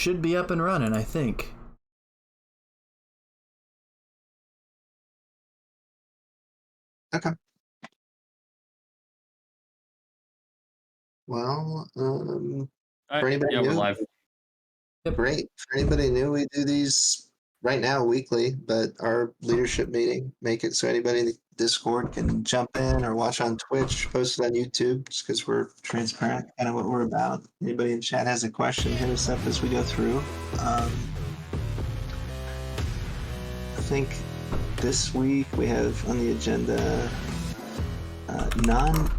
should be up and running, I think. Okay. Well, for anybody Yeah, we're new, live. great. For anybody new, we do these right now weekly, but our leadership meeting, make it so anybody in the Discord can jump in or watch on Twitch, post it on YouTube, just because we're transparent, kind of what we're about. Anybody in chat has a question, hit us up as we go through. I think this week we have on the agenda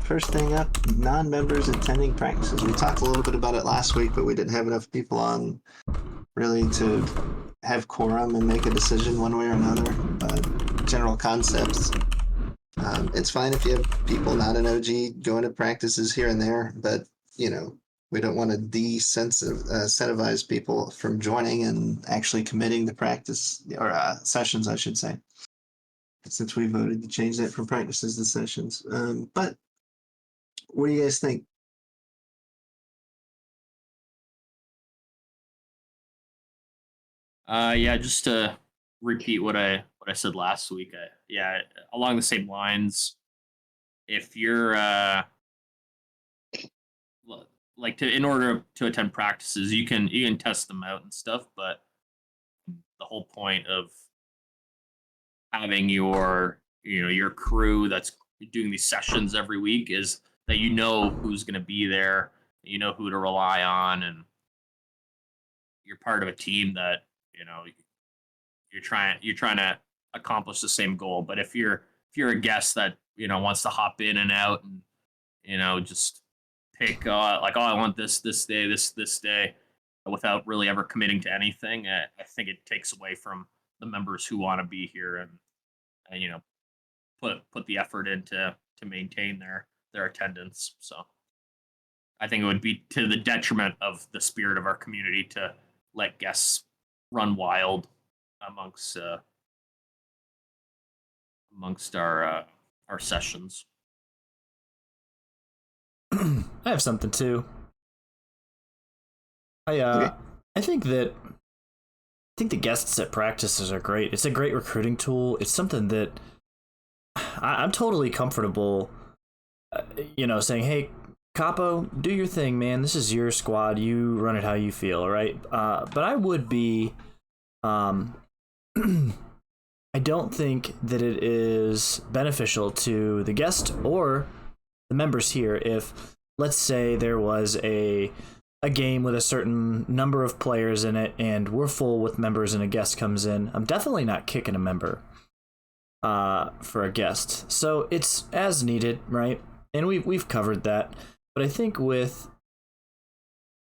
first thing up, non-members attending practices. We talked a little bit about it last week, but we didn't have enough people on really to have quorum and make a decision one way or another. General concepts. It's fine if you have people not an OG going to practices here and there, but we don't want to incentivize people from joining and actually committing to practice or sessions, I should say, since we voted to change that from practices to sessions. But what do you guys think? Yeah, just to repeat what I said last week. Yeah, along the same lines. If you're like in order to attend practices, you can test them out and stuff, but the whole point of having your crew that's doing these sessions every week is that who's going to be there, who to rely on, and you're part of a team that you're trying to accomplish the same goal. But if you're a guest that wants to hop in and out and just pick I want this day, this day, without really ever committing to anything, I think it takes away from the members who want to be here and put the effort into to maintain their attendance. So I think it would be to the detriment of the spirit of our community to let guests run wild amongst our sessions. I have something too. Okay. I think the guests at practices are great. It's a great recruiting tool. It's something that I'm totally comfortable, saying, "Hey, Capo, do your thing, man. This is your squad. You run it how you feel, right?" But I would be, I don't think that it is beneficial to the guest or the members here if, let's say, there was a game with a certain number of players in it and we're full with members and a guest comes in. I'm definitely not kicking a member for a guest. So it's as needed, right? And we've covered that. But I think with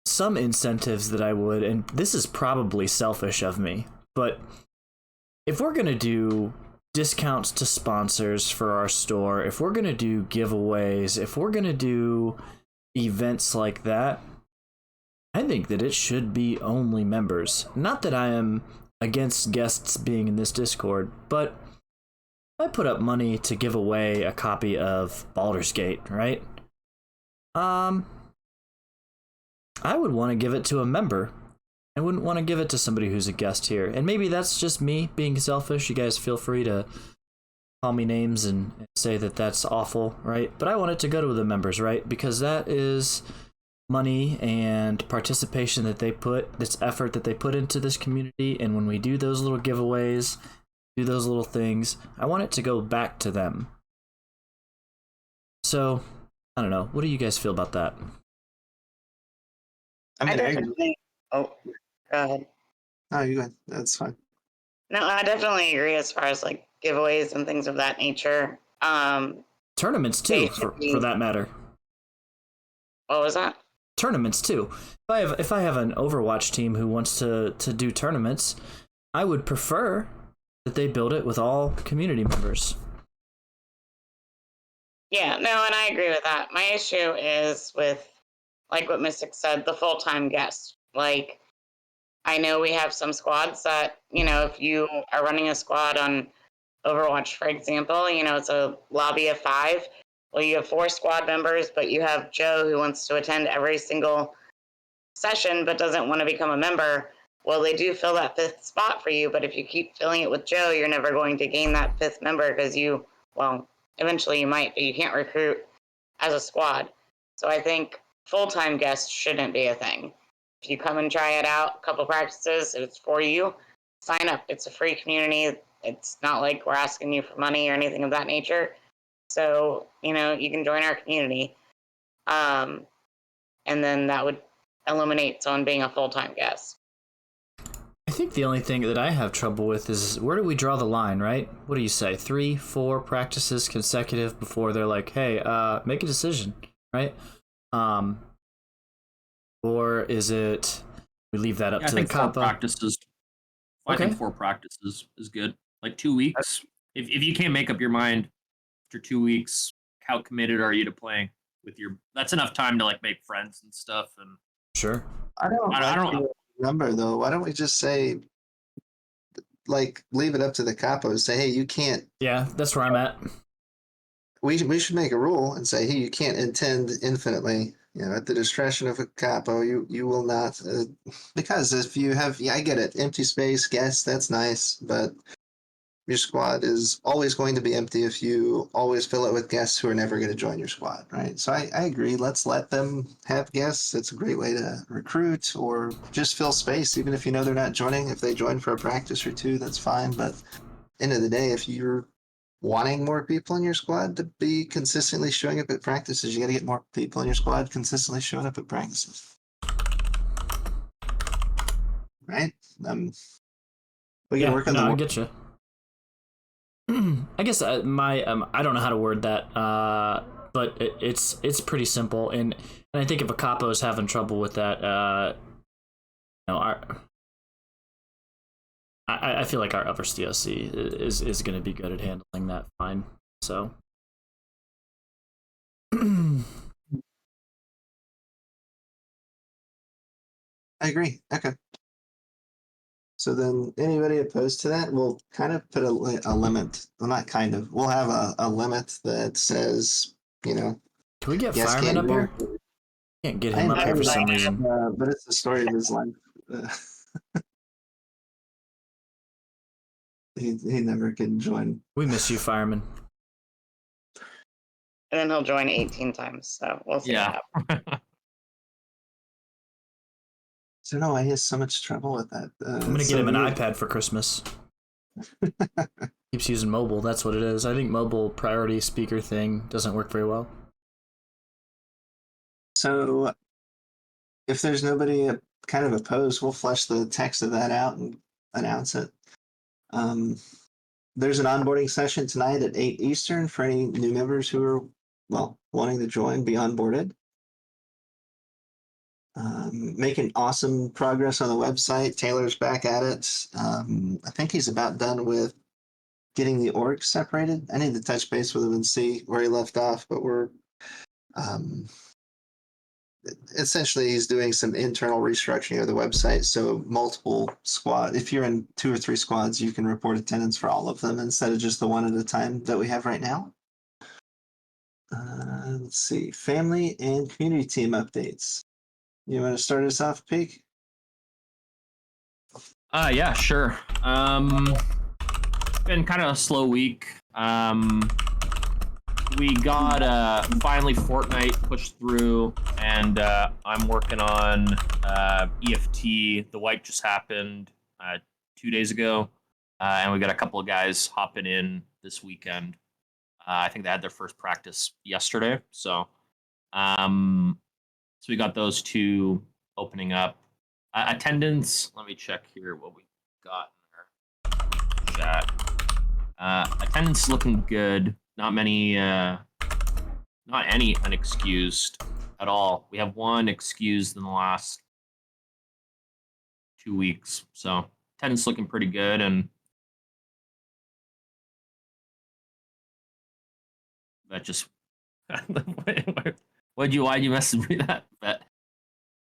some incentives that I would, and this is probably selfish of me, but if we're going to do discounts to sponsors for our store, if we're going to do giveaways, if we're going to do events like that, I think that it should be only members. Not that I am against guests being in this Discord, but I put up money to give away a copy of Baldur's Gate, right? I would want to give it to a member. I wouldn't want to give it to somebody who's a guest here. And maybe that's just me being selfish. You guys feel free to call me names and say that that's awful, right? But I want it to go to the members, right? Because that is money and participation that they put, this effort that they put into this community. And when we do those little giveaways, do those little things, I want it to go back to them. So, I don't know. What do you guys feel about that? I definitely. Oh, go ahead. No, you go ahead. That's fine. No, I definitely agree as far as like giveaways and things of that nature. Tournaments too, for that matter. What was that? Tournaments too. If I have an Overwatch team who wants to do tournaments, I would prefer that they build it with all community members. Yeah, no, and I agree with that. My issue is with, like what Mystic said, the full-time guest. Like, I know we have some squads that, if you are running a squad on Overwatch, for example, it's a lobby of 5. Well, you have 4 squad members, but you have Joe who wants to attend every single session but doesn't want to become a member, well, they do fill that 5th spot for you. But if you keep filling it with Joe, you're never going to gain that 5th member because eventually you might, but you can't recruit as a squad. So I think full-time guests shouldn't be a thing. If you come and try it out, a couple practices, if it's for you, sign up. It's a free community. It's not like we're asking you for money or anything of that nature. So, you can join our community. And then that would eliminate someone being a full-time guest. I think the only thing that I have trouble with is where do we draw the line, right? What do you say? 3, 4 practices consecutive before they're like, hey, make a decision, right? Or is it we leave that up to the four Kappa? practices. I think 4 practices is good. Like 2 weeks. If you can't make up your mind after 2 weeks, how committed are you to playing with your? That's enough time to like make friends and stuff. And Sure. I don't remember though. Why don't we just say, like, leave it up to the capos? Say, hey, you can't. Yeah, that's where I'm at. We should make a rule and say, hey, you can't intend infinitely. At the discretion of a capo, you will not. Because if you have, I get it, empty space, guests, that's nice, but your squad is always going to be empty if you always fill it with guests who are never going to join your squad, right? So I agree. Let's let them have guests. It's a great way to recruit or just fill space, even if they're not joining. If they join for a practice or 2, that's fine. But end of the day, if you're wanting more people in your squad to be consistently showing up at practices, you got to get more people in your squad consistently showing up at practices, right? We can work on I get you. I guess my I don't know how to word that, but it's pretty simple, and I think if a capo is having trouble with that, I feel like our upper CSC is going to be good at handling that fine. So. I agree. Okay. So then anybody opposed to that, we'll kind of put a limit. Well, not kind of. We'll have a limit that says, Can we get yes, Fireman up here? Can't get him up here for some reason. But it's the story of his life. He never can join. We miss you, Fireman. And then he'll join 18 times, so we'll see. Yeah. So no, he has so much trouble with that. I'm gonna get him an iPad for Christmas. Keeps using mobile. That's what it is. I think mobile priority speaker thing doesn't work very well. So if there's nobody kind of opposed, we'll flesh the text of that out and announce it. There's an onboarding session tonight at 8 Eastern for any new members who are, wanting to join, be onboarded. Making awesome progress on the website. Taylor's back at it. I think he's about done with getting the org separated. I need to touch base with him and see where he left off, but we're essentially he's doing some internal restructuring of the website. So multiple squad, if you're in 2 or 3 squads, you can report attendance for all of them instead of just the one at a time that we have right now. Let's see, family and community team updates. You want to start us off, Peak? Yeah, sure. Been kind of a slow week. We got finally Fortnite pushed through, and I'm working on EFT. The wipe just happened 2 days ago, and we got a couple of guys hopping in this weekend. I think they had their first practice yesterday, so we got those 2 opening up. Attendance, let me check here what we got in our chat. Attendance is looking good. Not any unexcused at all. We have 1 excused in the last 2 weeks. So attendance looking pretty good. And that just why'd you message me that?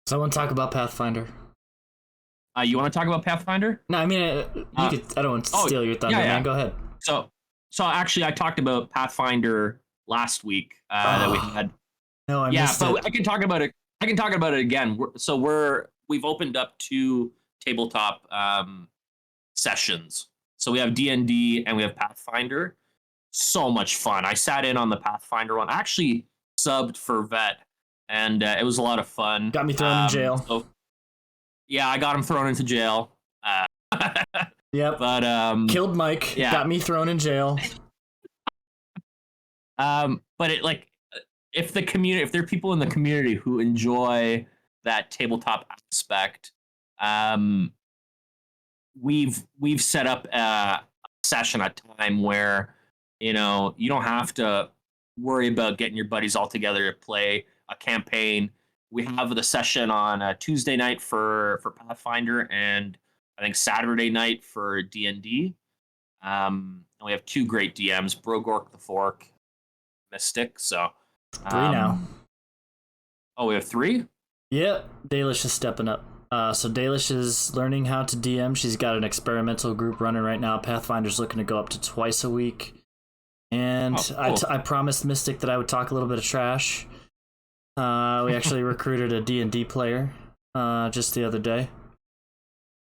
Someone talk about Pathfinder. You want to talk about Pathfinder? No, I mean, I don't want to steal your thunder, man. Go ahead. So actually, I talked about Pathfinder last week that we had. No, I missed it. I can talk about it. I can talk about it again. We've opened up 2 tabletop sessions. So we have D&D and we have Pathfinder. So much fun. I sat in on the Pathfinder one. I actually subbed for Vet, and it was a lot of fun. Got me thrown in jail. So, yeah, I got him thrown into jail. Yep. But killed Mike. yeah. Got me thrown in jail. But it like if there are people in the community who enjoy that tabletop aspect, we've set up a session at a time where you don't have to worry about getting your buddies all together to play a campaign. We have the session on a Tuesday night for Pathfinder, and I think Saturday night for D&D. And we have 2 great DMs, Brogork the Fork, Mystic. So 3 now. Oh, we have 3? Yep. Dalish is stepping up. So Dalish is learning how to DM. She's got an experimental group running right now. Pathfinder's looking to go up to twice a week. And cool. I promised Mystic that I would talk a little bit of trash. We actually recruited a D&D player just the other day.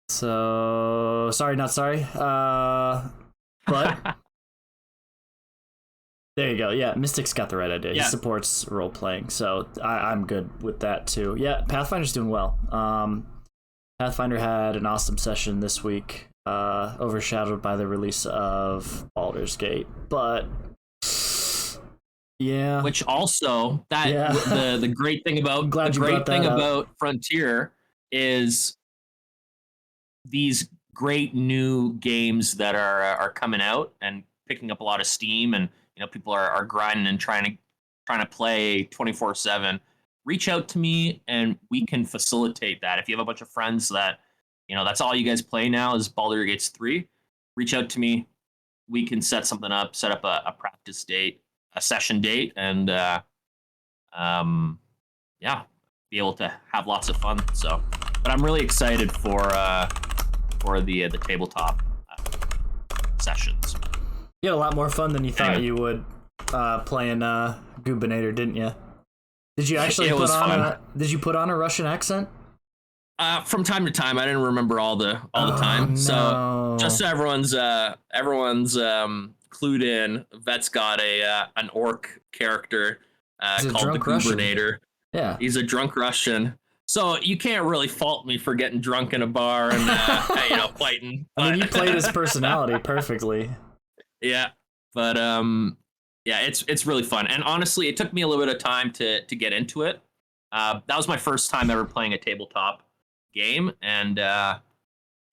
So, sorry, not sorry. But there you go. Yeah, Mystic's got the right idea. Yeah. He supports role-playing, so I'm good with that, too. Yeah, Pathfinder's doing well. Pathfinder had an awesome session this week, overshadowed by the release of Baldur's Gate, but yeah. Which also the great thing about Frontier is these great new games that are coming out and picking up a lot of steam, and people are grinding and trying to play 24/7. Reach out to me and we can facilitate that. If you have a bunch of friends that that's all you guys play now is Baldur's Gate 3, reach out to me. We can set up a practice date, a session date, and be able to have lots of fun. So, but I'm really excited for the tabletop sessions. You had a lot more fun than you thought you would playing Goobinator, didn't you? Did you actually Did you put on a Russian accent? From time to time. I didn't remember all the time. No. So just so everyone's clued in, Vet's got an orc character called the Goobinator. Yeah, he's a drunk Russian. So you can't really fault me for getting drunk in a bar and fighting. I mean, you played his personality perfectly. Yeah, but it's really fun. And honestly, it took me a little bit of time to get into it. That was my first time ever playing a tabletop game, and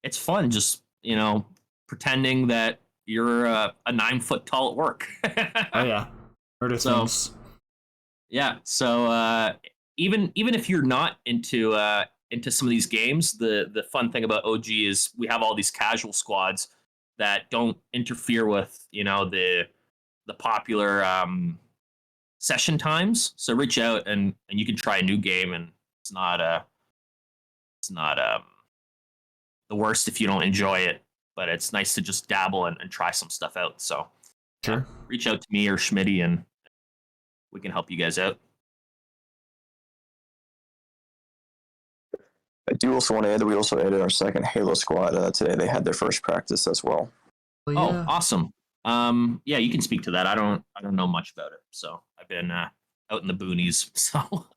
it's fun just pretending that you're a 9-foot tall orc. Oh yeah, murder things. Yeah, so even if you're not into some of these games, the fun thing about OG is we have all these casual squads that don't interfere with the popular session times. So reach out and you can try a new game, and it's not the worst if you don't enjoy it, but it's nice to just dabble and try some stuff out. So sure, reach out to me or Schmitty and we can help you guys out. I do also want to add that we also added our second Halo squad today. They had their first practice as well. Well, yeah. Oh, awesome. Yeah, you can speak to that. I don't know much about it, so I've been out in the boonies. So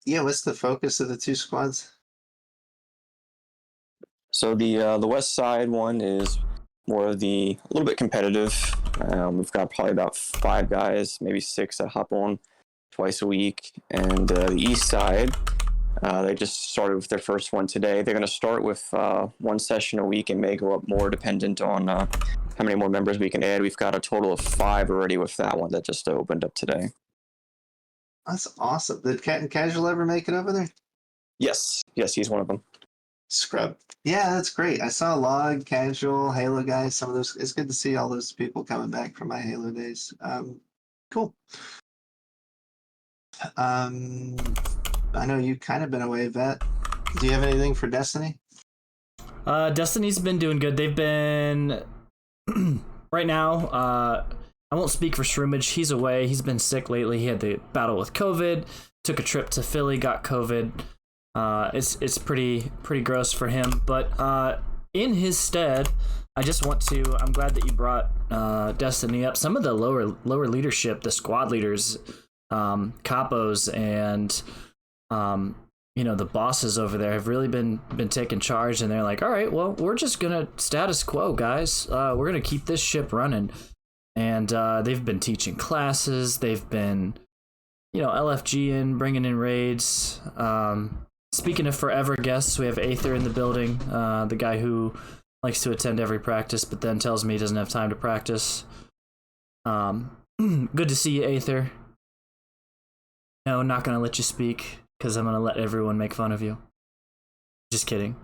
yeah, what's the focus of the 2 squads? So the West Side one is more of a little bit competitive. We've got probably about 5 guys, maybe 6 that hop on twice a week. And the East Side, they just started with their first one today. They're going to start with 1 session a week and may go up more dependent on how many more members we can add. We've got a total of 5 already with that one that just opened up today. That's awesome. Did Cat and Casual ever make it over there? Yes, he's one of them. Scrub. Yeah, that's great. I saw Log, Casual, Halo guys, some of those. It's good to see all those people coming back from my Halo days. Cool. I know you've kind of been away, Vet. Do you have anything for Destiny? Destiny's been doing good. They've been right now. I won't speak for Shroomage. He's away. He's been sick lately. He had the battle with COVID. Took a trip to Philly. Got COVID. It's pretty gross for him. But in his stead, I just want to. I'm glad that you brought Destiny up. Some of the lower leadership, the squad leaders, capos, and the bosses over there have really been taking charge, and they're like, all right, well, we're just gonna status quo, guys. We're gonna keep this ship running. And they've been teaching classes. They've been, LFG bringing in raids. Speaking of forever guests, we have Aether in the building, the guy who likes to attend every practice, but then tells me he doesn't have time to practice. Good to see you, Aether. No, not going to let you speak, because I'm going to let everyone make fun of you. Just kidding.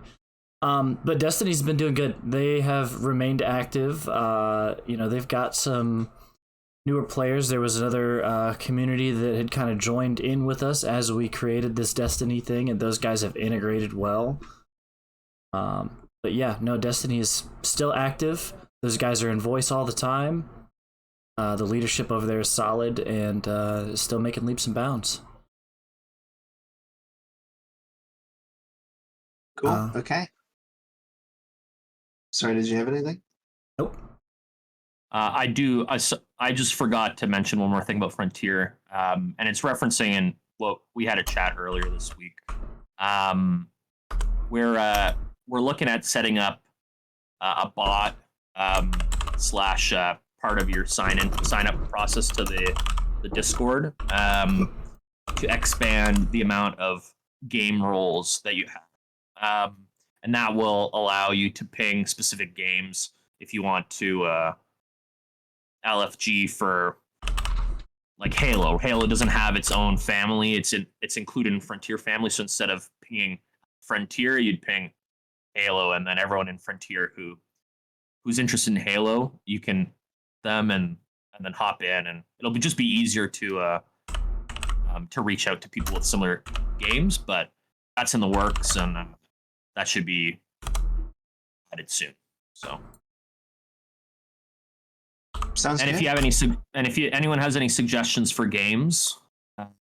But Destiny's been doing good. They have remained active. They've got some newer players. There was another community that had kind of joined in with us as we created this Destiny thing, and those guys have integrated well. But yeah, no, Destiny is still active. Those guys are in voice all the time. The leadership over there is solid and still making leaps and bounds. Cool. Okay. Sorry, did you have anything? Nope. I do. I just forgot to mention one more thing about Frontier, and it's referencing in what we had a chat earlier this week. We're looking at setting up a bot slash part of your sign up process to the Discord to expand the amount of game roles that you have. And that will allow you to ping specific games if you want to LFG for like Halo. Halo doesn't have its own family. It's included in Frontier family. So instead of pinging Frontier, you'd ping Halo, and then everyone in Frontier who's interested in Halo, you can them and then hop in, and it'll just be easier to reach out to people with similar games. But that's in the works, and that should be added soon. So, Sounds and good. if you have anyone has any suggestions for games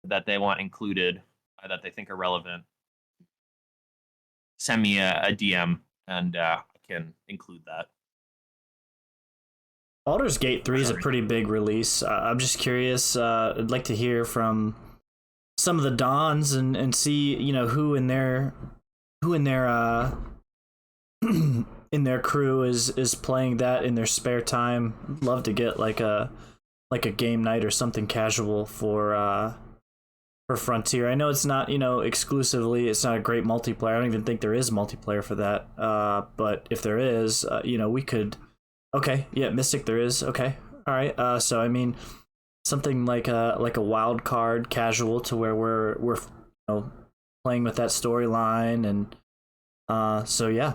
that they want included that they think are relevant, send me a DM and I can include that. Baldur's Gate 3 is a pretty big release. I'm just curious. I'd like to hear from some of the Dons and see who in their in their crew is playing that in their spare time. Love to get like a game night or something casual for Frontier. I know it's not exclusively. It's not a great multiplayer. I don't even think there is multiplayer for that. But if there is, we could. Okay, yeah, Mystic there is. Okay, all right. So I mean, something like a wild card casual to where we're playing with that storyline, and so yeah,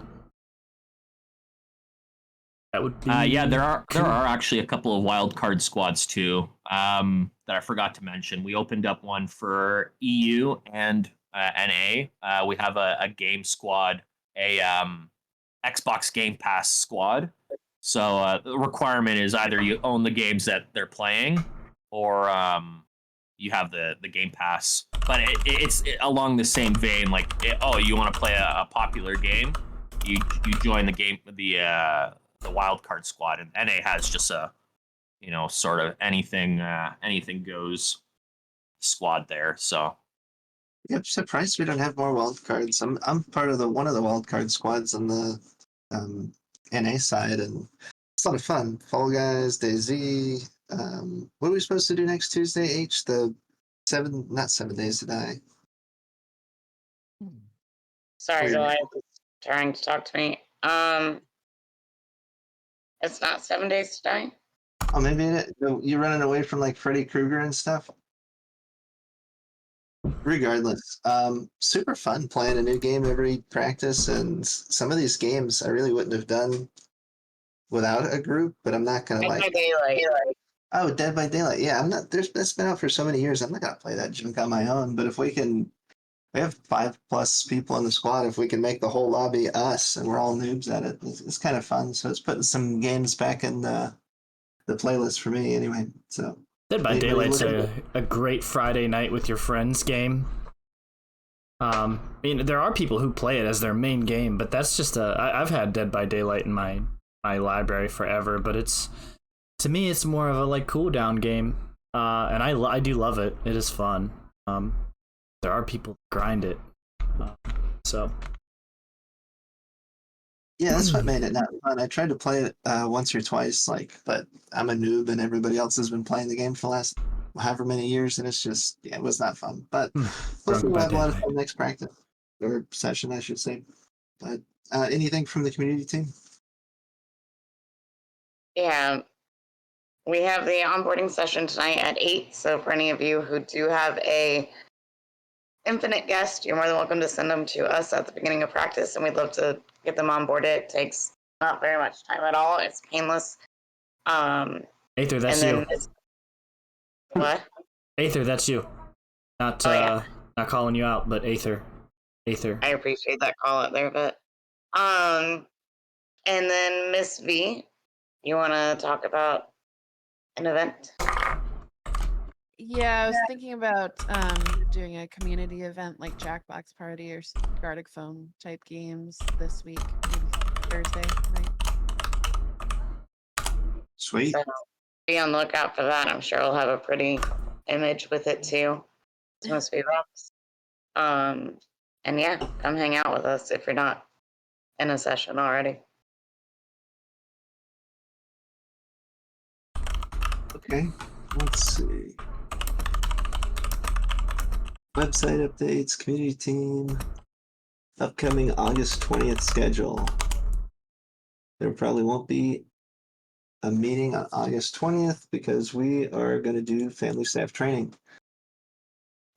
that would be. Yeah, there are actually a couple of wild card squads too that I forgot to mention. We opened up one for EU and NA. We have a game squad, a Xbox Game Pass squad. So the requirement is either you own the games that they're playing, or you have the Game Pass. But it's along the same vein. Like, you want to play a popular game, you join the wild card squad, and NA has just a sort of anything goes squad there. So Yep, surprised we don't have more wild cards. I'm part of one of the wild card squads on the NA side, and it's a lot of fun. Fall Guys, DayZ. What are we supposed to do next Tuesday? Not 7 Days to Die. Sorry, Wait. Goliath is trying to talk to me. It's not 7 Days to Die. Oh, maybe you're running away from like Freddy Krueger and stuff. Regardless, super fun playing a new game every practice, and some of these games I really wouldn't have done without a group. But I'm not gonna Dead by Daylight. Oh, Dead by Daylight. Yeah, I'm not. That's been out for so many years. I'm not gonna play that junk on my own. But if we have 5+ people in the squad. If we can make the whole lobby us, and we're all noobs at it, it's kind of fun. So it's putting some games back in the the playlist for me anyway. So Dead by anybody Daylight's looking a great Friday night with your friends game. I mean, there are people who play it as their main game, but that's just I've had Dead by Daylight in my library forever, but to me it's more of a like cool down game, and I do love it. It is fun. There are people that grind it, so Yeah, that's what made it not fun. I tried to play it once or twice, but I'm a noob and everybody else has been playing the game for the last however many years, and it's just, yeah, it was not fun. But hopefully we'll have a lot of fun next practice, or session, I should say. But anything from the community team? Yeah, we have the onboarding session tonight at 8. So for any of you who do have a infinite guest, you're more than welcome to send them to us at the beginning of practice, and we'd love to get them onboarded. It takes not very much time at all. It's painless. Aether, that's and you. then what? Aether, that's you. Not not calling you out, but Aether. I appreciate that call out there, but and then Miss V, you want to talk about an event? Yeah, I was thinking about doing a community event like Jackbox Party or Gartic Phone type games this week, maybe Thursday night. Sweet. So be on the lookout for that. I'm sure we'll have a pretty image with it too. It's must be rocks. And yeah, come hang out with us if you're not in a session already. Okay, let's see. Website updates, community team, upcoming August 20th schedule. There probably won't be a meeting on August 20th because we are going to do family staff training.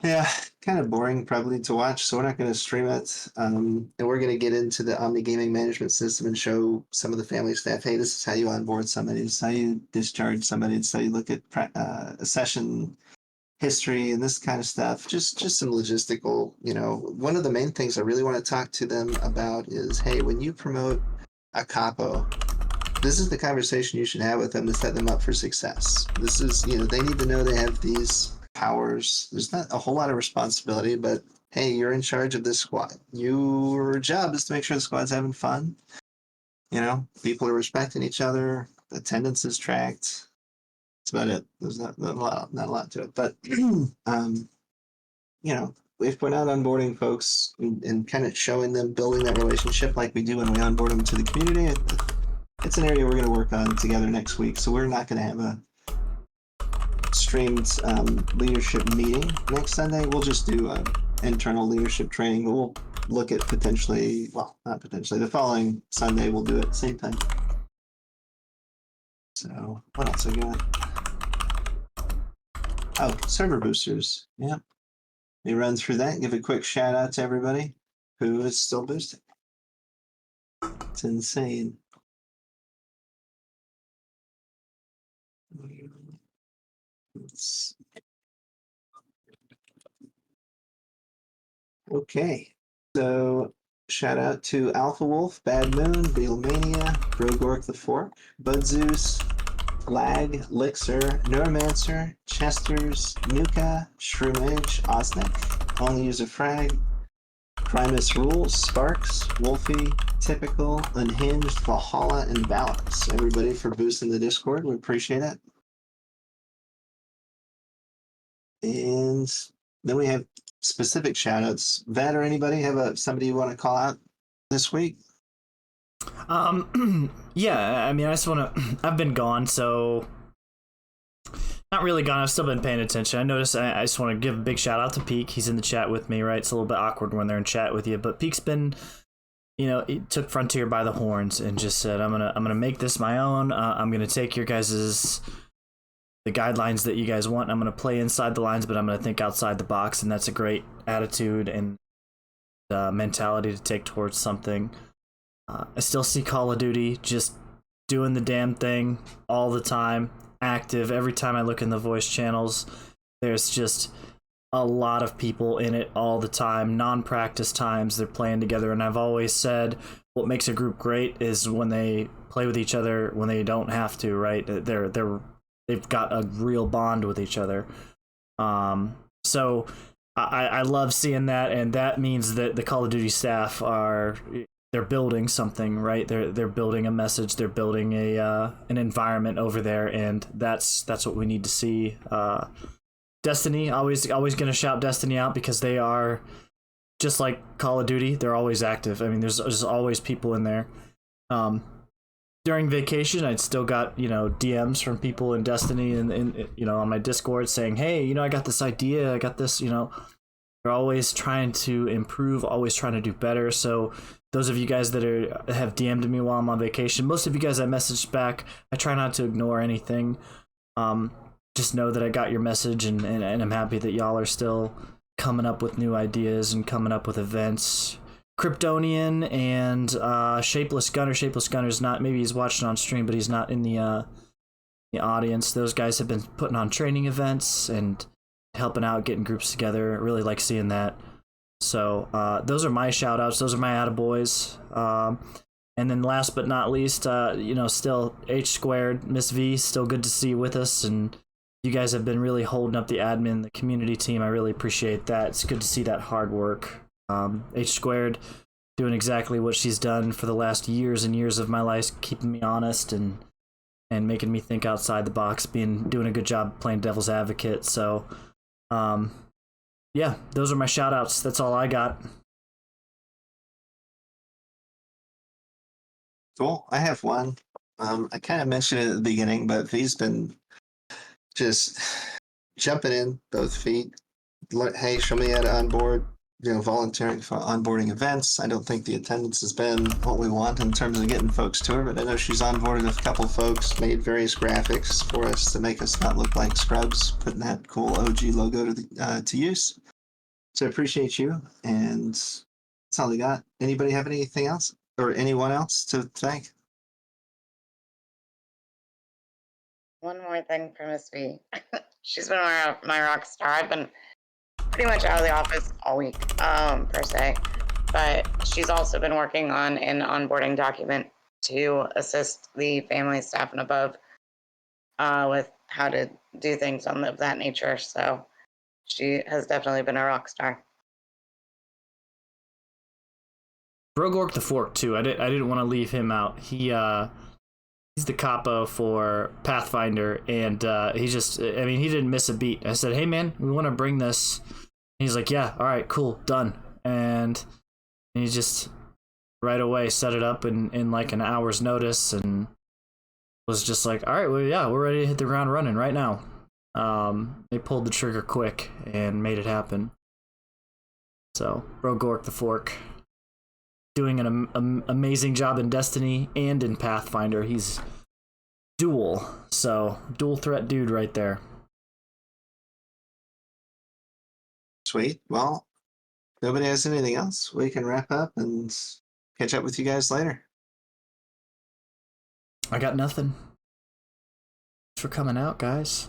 Yeah, kind of boring probably to watch, so we're not going to stream it. And we're going to get into the Omni Gaming Management System and show some of the family staff, hey, this is how you onboard somebody, this is how you discharge somebody, it's how you look at a session history and this kind of stuff. Just some logistical, one of the main things I really want to talk to them about is, hey, when you promote a capo, this is the conversation you should have with them to set them up for success. This is, they need to know they have these powers. There's not a whole lot of responsibility, but hey, you're in charge of this squad. Your job is to make sure the squad's having fun. People are respecting each other. Attendance is tracked. That's about it. There's not a lot to it. But, if we're not onboarding folks and kind of showing them, building that relationship like we do when we onboard them to the community, it's an area we're going to work on together next week. So we're not going to have a streamed leadership meeting next Sunday. We'll just do internal leadership training. We'll look at potentially, well, not potentially, the following Sunday we'll do it at the same time. So what else I got? Oh, server boosters. Yeah. Let me run through that and give a quick shout out to everybody who is still boosting. It's insane. Okay. So shout out to Alpha Wolf, Bad Moon, Beatlemania, Brogork the Fork, Bud Zeus, Lag, Lixer, Neuromancer, Chesters, Nuka, Shroomage, Osnick, Only User Frag, Primus Rules, Sparks, Wolfie, Typical, Unhinged, Valhalla, and Balance. Everybody for boosting the Discord. We appreciate it. And then we have specific shout outs. Vat or anybody have somebody you want to call out this week? Yeah, I mean, I just want to, I've been gone, so not really gone. I've still been paying attention. I noticed, I just want to give a big shout out to Peak. He's in the chat with me, right? It's a little bit awkward when they're in chat with you, but Peak's been, he took Frontier by the horns and just said, I'm going to make this my own. I'm going to take your guys's, the guidelines that you guys want. I'm going to play inside the lines, but I'm going to think outside the box. And that's a great attitude and mentality to take towards something. I still see Call of Duty just doing the damn thing all the time, active. Every time I look in the voice channels, there's just a lot of people in it all the time. Non-practice times, they're playing together, and I've always said what makes a group great is when they play with each other when they don't have to, right? They've got a real bond with each other. So I love seeing that, and that means that the Call of Duty staff they're building something, right? They're building a message, they're building an environment over there, and that's what we need to see. Destiny, always gonna shout Destiny out because they are just like Call of Duty. They're always active. I mean, there's always people in there. During vacation, I'd still got DMs from people in Destiny and on my Discord saying, hey, I got this idea, I got this. They're always trying to improve, always trying to do better. So those of you guys that have DM'd me while I'm on vacation, most of you guys I messaged back. I try not to ignore anything. Just know that I got your message, and I'm happy that y'all are still coming up with new ideas and coming up with events. Kryptonian and Shapeless Gunner. Shapeless Gunner's not, maybe he's watching on stream, but he's not in the audience. Those guys have been putting on training events and helping out, getting groups together. I really like seeing that. So those are my shout outs. Those are my attaboys. And then last but not least, still H Squared, Miss V, still good to see you with us. And you guys have been really holding up the admin, the community team. I really appreciate that. It's good to see that hard work. H Squared doing exactly what she's done for the last years and years of my life, keeping me honest and making me think outside the box, doing a good job playing devil's advocate. So yeah, those are my shout outs. That's all I got. Cool. I have one. I kind of mentioned it at the beginning, but V's been just jumping in both feet. Hey, show me how to onboard. Volunteering for onboarding events. I don't think the attendance has been what we want in terms of getting folks to her, but I know she's onboarded a couple folks, made various graphics for us to make us not look like scrubs, putting that cool OG logo to use. So I appreciate you, and that's all I got. Anybody have anything else, or anyone else to thank? One more thing for Miss V. She's been my rock star. I've been pretty much out of the office all week, per se. But she's also been working on an onboarding document to assist the family, staff, and above with how to do things of that nature. So she has definitely been a rock star. Brogork the Fork too. I didn't want to leave him out. He's the capo for Pathfinder, and he didn't miss a beat. I said, hey man, we want to bring this. And he's like, yeah, all right, cool, done. And he just right away set it up in like an hour's notice, and was just like, all right, well, yeah, we're ready to hit the ground running right now. They pulled the trigger quick and made it happen. So Brogork the Fork doing an amazing job in Destiny and in Pathfinder. He's dual threat dude right there. Sweet. Well, if nobody has anything else, we can wrap up and catch up with you guys later. I got nothing. Thanks for coming out, guys.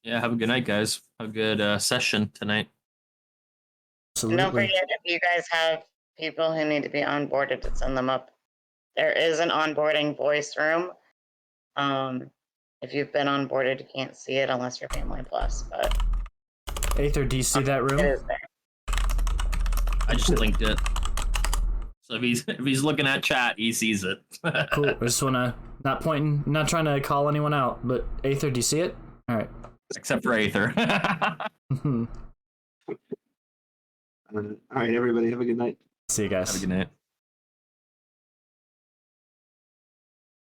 Yeah, have a good night, guys. Have a good session tonight. Absolutely. Don't forget, if you guys have people who need to be onboarded, to send them up. There is an onboarding voice room. If you've been onboarded, you can't see it unless you're Family Plus, but Aether, do you see that room? it is there. I just linked it. So if he's looking at chat, he sees it. Cool. I just wanna not trying to call anyone out, but Aether, do you see it? All right. Except for Aether. All right, everybody, have a good night. See you guys. Have a good night.